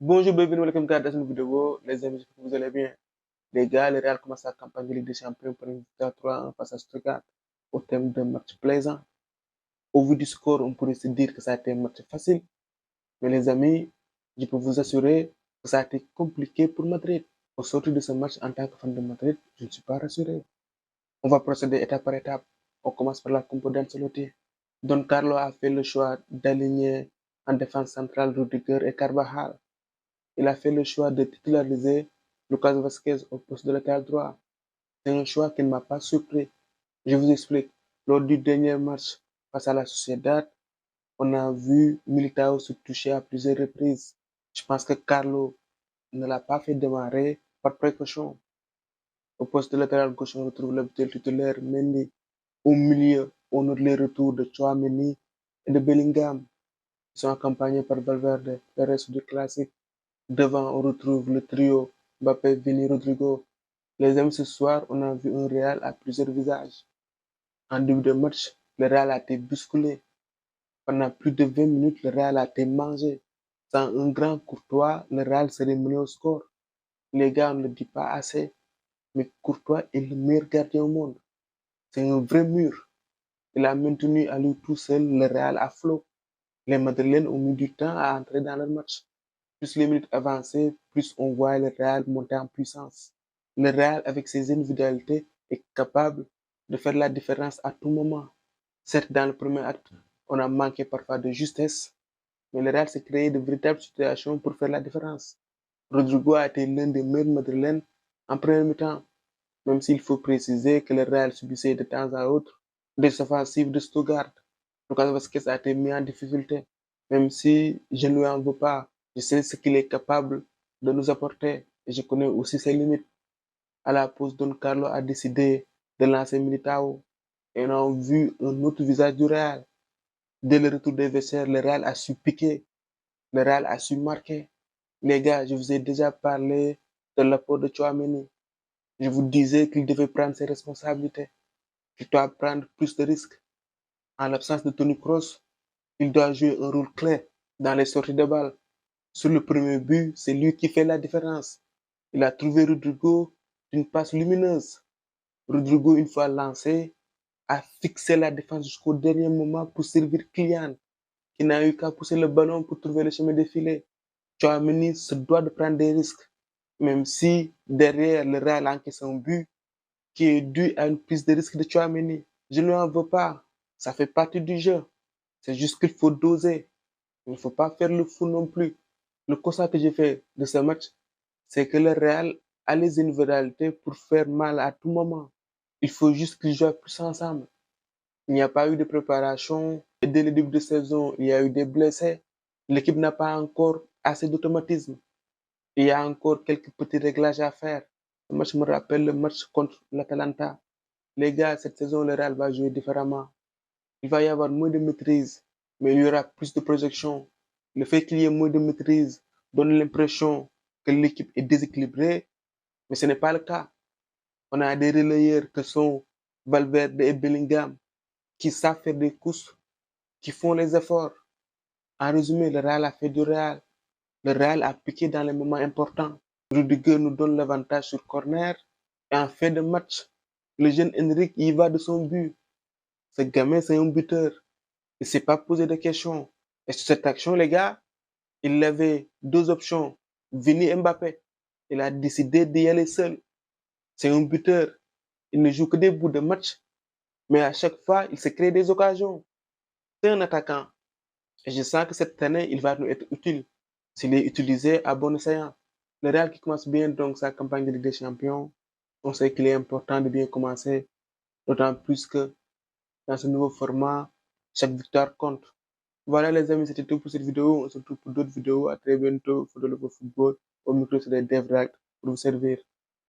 Bonjour, bienvenue, welcome à cette vidéo. Les amis, j'espère que vous allez bien. Les gars, le Real commence sa campagne de Ligue des Champions pour une victoire 3-1 face à Stuttgart au thème d'un match plaisant. Au vu du score, on pourrait se dire que ça a été un match facile. Mais les amis, je peux vous assurer que ça a été compliqué pour Madrid. Au sortir de ce match, en tant que fan de Madrid, je ne suis pas rassuré. On va procéder étape par étape. On commence par la compo d'Ancelotti. Don Carlo a fait le choix d'aligner en défense centrale Rudiger et Carvajal. Il a fait le choix de titulariser Lucas Vazquez au poste de latéral droit. C'est un choix qui ne m'a pas surpris. Je vous explique. Lors du dernier match face à la Sociedad, on a vu Militao se toucher à plusieurs reprises. Je pense que Carlo ne l'a pas fait démarrer par précaution. Au poste de latéral gauche, on retrouve l'habituel titulaire Mendy. Au milieu, on note les retours de Tchouaméni et de Bellingham. Ils sont accompagnés par Valverde, le reste du classique. Devant, on retrouve le trio Mbappé, Vini, Rodrigo. Les amis, ce soir, on a vu un Real à plusieurs visages. En début de match, le Real a été bousculé. Pendant plus de 20 minutes, le Real a été mangé. Sans un grand Courtois, le Real serait mené au score. Les gars, on ne le dit pas assez, mais Courtois est le meilleur gardien au monde. C'est un vrai mur. Il a maintenu à lui tout seul le Real à flot. Les Madrilènes ont mis du temps à entrer dans le match. Plus les minutes avançaient, plus on voit le Real monter en puissance. Le Real, avec ses individualités, est capable de faire la différence à tout moment. Certes, dans le premier acte, on a manqué parfois de justesse, mais le Real s'est créé de véritables situations pour faire la différence. Rodrigo a été l'un des meilleurs Madrilènes en première mi-temps, même s'il faut préciser que le Real subissait de temps à autre des offensives de Stuttgart. Lucas Vazquez a été mis en difficulté, même si je ne lui en veux pas. Je sais ce qu'il est capable de nous apporter et je connais aussi ses limites. À la pause, Don Carlo a décidé de lancer Militao et on a vu un autre visage du Real. Dès le retour des vestiaires, le Real a su piquer, le Real a su marquer. Les gars, je vous ai déjà parlé de l'apport de Tchouaméni. Je vous disais qu'il devait prendre ses responsabilités, qu'il doit prendre plus de risques. En l'absence de Toni Kroos, il doit jouer un rôle clé dans les sorties de balles. Sur le premier but, c'est lui qui fait la différence. Il a trouvé Rodrigo d'une passe lumineuse. Rodrigo, une fois lancé, a fixé la défense jusqu'au dernier moment pour servir Kylian, qui n'a eu qu'à pousser le ballon pour trouver le chemin défilé. Tchouaméni se doit de prendre des risques, même si derrière le Real encaisse un but qui est dû à une prise de risque de Tchouaméni. Je ne lui en veux pas. Ça fait partie du jeu. C'est juste qu'il faut doser. Il ne faut pas faire le fou non plus. Le constat que j'ai fait de ce match, c'est que le Real a les individualités pour faire mal à tout moment. Il faut juste qu'ils jouent plus ensemble. Il n'y a pas eu de préparation. Et dès le début de saison, il y a eu des blessés. L'équipe n'a pas encore assez d'automatisme. Il y a encore quelques petits réglages à faire. Ce match me rappelle le match contre l'Atalanta. Les gars, cette saison, le Real va jouer différemment. Il va y avoir moins de maîtrise, mais il y aura plus de projection. Le fait qu'il y ait moins de maîtrise donne l'impression que l'équipe est déséquilibrée, mais ce n'est pas le cas. On a des relayeurs que sont Valverde et Bellingham qui savent faire des courses, qui font les efforts. En résumé, le Real a fait du Real. Le Real a piqué dans les moments importants. Rudiger nous donne l'avantage sur corner. Et en fin de match, le jeune Henrik y va de son but. Ce gamin, c'est un buteur. Il ne s'est pas posé de questions. Et sur cette action, les gars, il avait deux options. Vini et Mbappé. Il a décidé d'y aller seul. C'est un buteur. Il ne joue que des bouts de match. Mais à chaque fois, il se crée des occasions. C'est un attaquant. Et je sens que cette année, il va nous être utile s'il est utilisé à bon escient. Le Real qui commence bien donc sa campagne de Ligue des Champions, on sait qu'il est important de bien commencer, d'autant plus que dans ce nouveau format, chaque victoire compte. Voilà les amis, c'était tout pour cette vidéo. On se retrouve pour d'autres vidéos. À très bientôt. Football, au micro, c'est Dev Rag pour vous servir.